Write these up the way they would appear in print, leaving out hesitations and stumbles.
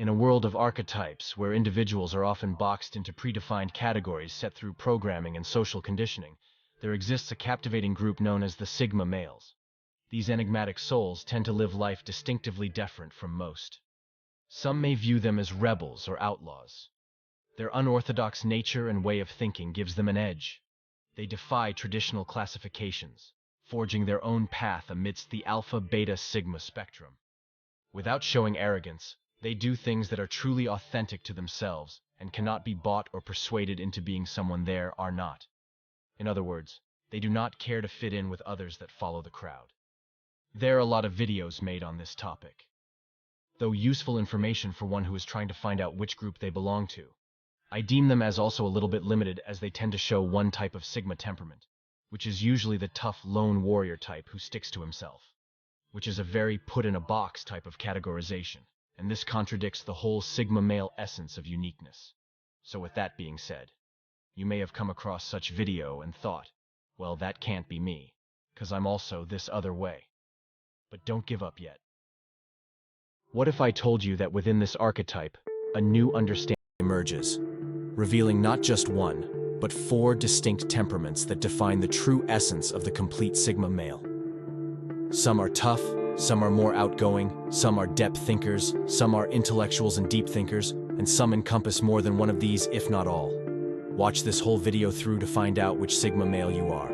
In a world of archetypes, where individuals are often boxed into predefined categories set through programming and social conditioning, there exists a captivating group known as the Sigma males. These enigmatic souls tend to live life distinctively different from most. Some may view them as rebels or outlaws. Their unorthodox nature and way of thinking gives them an edge. They defy traditional classifications, forging their own path amidst the alpha-beta-sigma spectrum. Without showing arrogance, they do things that are truly authentic to themselves and cannot be bought or persuaded into being someone they are not. In other words, they do not care to fit in with others that follow the crowd. There are a lot of videos made on this topic. Though useful information for one who is trying to find out which group they belong to, I deem them as also a little bit limited, as they tend to show one type of Sigma temperament, which is usually the tough lone warrior type who sticks to himself, which is a very put-in-a-box type of categorization, and this contradicts the whole Sigma male essence of uniqueness. So with that being said, you may have come across such video and thought, well, that can't be me, because I'm also this other way. But don't give up yet. What if I told you that within this archetype, a new understanding emerges, revealing not just one, but 4 distinct temperaments that define the true essence of the complete Sigma male. Some are tough, some are more outgoing, some are depth thinkers, some are intellectuals and deep thinkers, and some encompass more than one of these, if not all. Watch this whole video through to find out which Sigma male you are.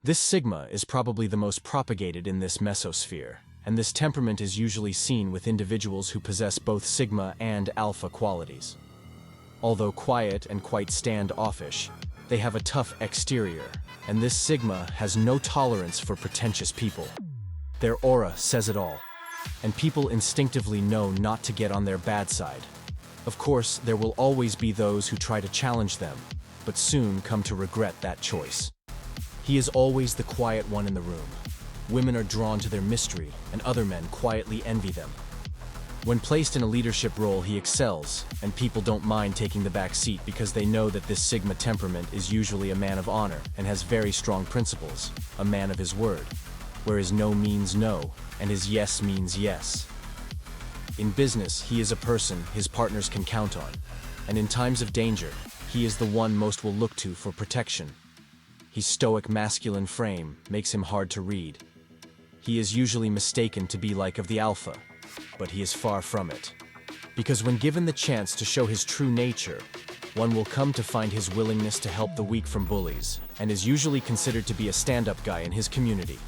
This Sigma is probably the most propagated in this mesosphere, and this temperament is usually seen with individuals who possess both Sigma and Alpha qualities. Although quiet and quite standoffish, they have a tough exterior, and this Sigma has no tolerance for pretentious people. Their aura says it all, and people instinctively know not to get on their bad side. Of course, there will always be those who try to challenge them, but soon come to regret that choice. He is always the quiet one in the room. Women are drawn to their mystery, and other men quietly envy them. When placed in a leadership role, he excels, and people don't mind taking the back seat because they know that this Sigma temperament is usually a man of honor and has very strong principles, a man of his word, where his no means no, and his yes means yes. In business, he is a person his partners can count on, and in times of danger, he is the one most will look to for protection. His stoic masculine frame makes him hard to read. He is usually mistaken to be like of the alpha, but he is far from it. Because when given the chance to show his true nature, one will come to find his willingness to help the weak from bullies, and is usually considered to be a stand-up guy in his community.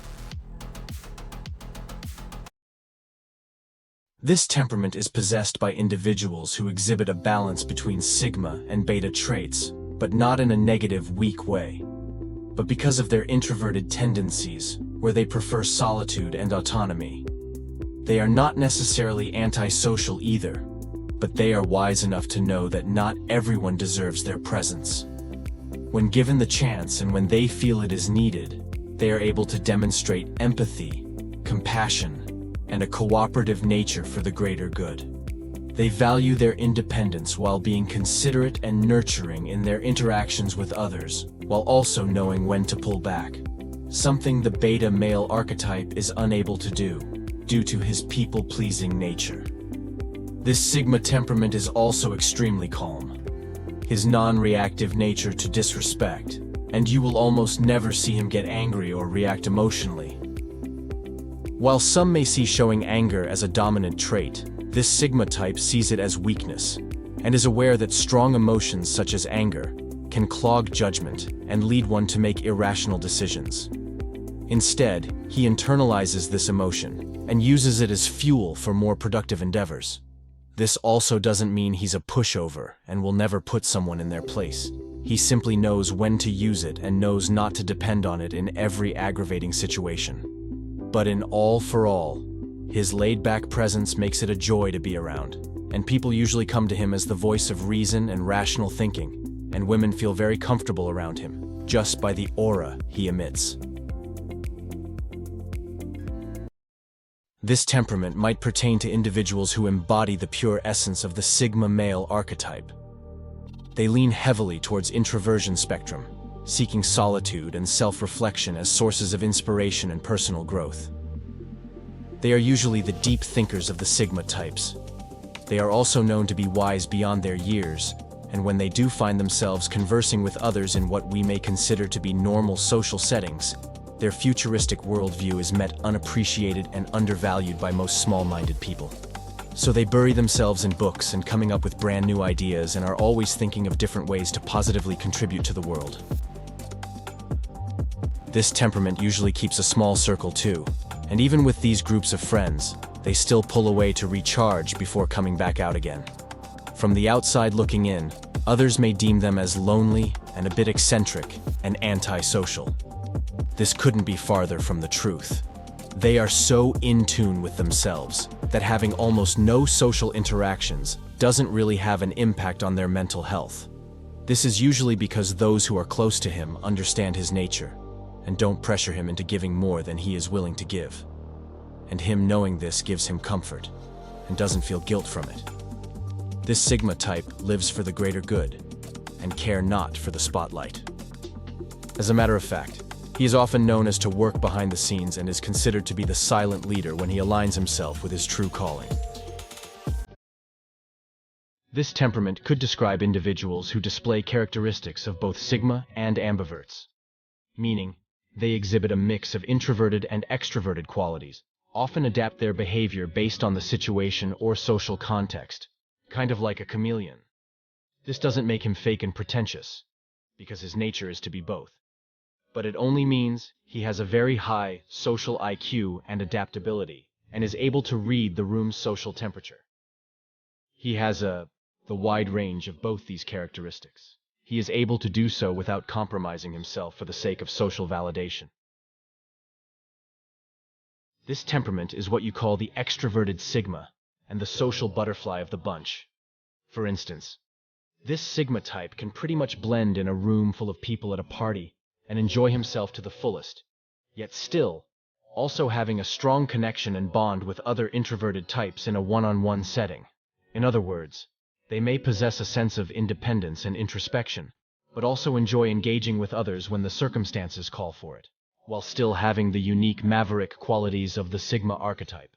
This temperament is possessed by individuals who exhibit a balance between Sigma and Beta traits, but not in a negative, weak way, but because of their introverted tendencies, where they prefer solitude and autonomy. They are not necessarily antisocial either, but they are wise enough to know that not everyone deserves their presence. When given the chance and when they feel it is needed, they are able to demonstrate empathy, compassion, and a cooperative nature for the greater good. They value their independence while being considerate and nurturing in their interactions with others, while also knowing when to pull back, something the beta male archetype is unable to do, due to his people-pleasing nature. This Sigma temperament is also extremely calm, his non-reactive nature to disrespect, and you will almost never see him get angry or react emotionally. While some may see showing anger as a dominant trait, this Sigma type sees it as weakness, and is aware that strong emotions such as anger can clog judgment and lead one to make irrational decisions. Instead, he internalizes this emotion and uses it as fuel for more productive endeavors. This also doesn't mean he's a pushover and will never put someone in their place. He simply knows when to use it and knows not to depend on it in every aggravating situation. But in all for all, his laid-back presence makes it a joy to be around. and people usually come to him as the voice of reason and rational thinking, and women feel very comfortable around him, just by the aura he emits. This temperament might pertain to individuals who embody the pure essence of the Sigma male archetype. They lean heavily towards introversion spectrum, seeking solitude and self-reflection as sources of inspiration and personal growth. They are usually the deep thinkers of the Sigma types. They are also known to be wise beyond their years, and when they do find themselves conversing with others in what we may consider to be normal social settings, their futuristic worldview is met unappreciated and undervalued by most small-minded people. So they bury themselves in books and coming up with brand new ideas and are always thinking of different ways to positively contribute to the world. This temperament usually keeps a small circle too, and even with these groups of friends, they still pull away to recharge before coming back out again. From the outside looking in, others may deem them as lonely and a bit eccentric and antisocial. This couldn't be farther from the truth. They are so in tune with themselves that having almost no social interactions doesn't really have an impact on their mental health. This is usually because those who are close to him understand his nature and don't pressure him into giving more than he is willing to give. And him knowing this gives him comfort and doesn't feel guilt from it. This Sigma type lives for the greater good and care not for the spotlight. As a matter of fact, he is often known as to work behind the scenes and is considered to be the silent leader when he aligns himself with his true calling. This temperament could describe individuals who display characteristics of both Sigma and Ambiverts, meaning they exhibit a mix of introverted and extroverted qualities, often adapt their behavior based on the situation or social context, kind of like a chameleon. This doesn't make him fake and pretentious, because his nature is to be both. But it only means he has a very high social IQ and adaptability, and is able to read the room's social temperature. He has the wide range of both these characteristics. He is able to do so without compromising himself for the sake of social validation. This temperament is what you call the extroverted Sigma, and the social butterfly of the bunch. For instance, this Sigma type can pretty much blend in a room full of people at a party and enjoy himself to the fullest, yet still also having a strong connection and bond with other introverted types in a one-on-one setting. In other words, they may possess a sense of independence and introspection, but also enjoy engaging with others when the circumstances call for it, while still having the unique maverick qualities of the Sigma archetype.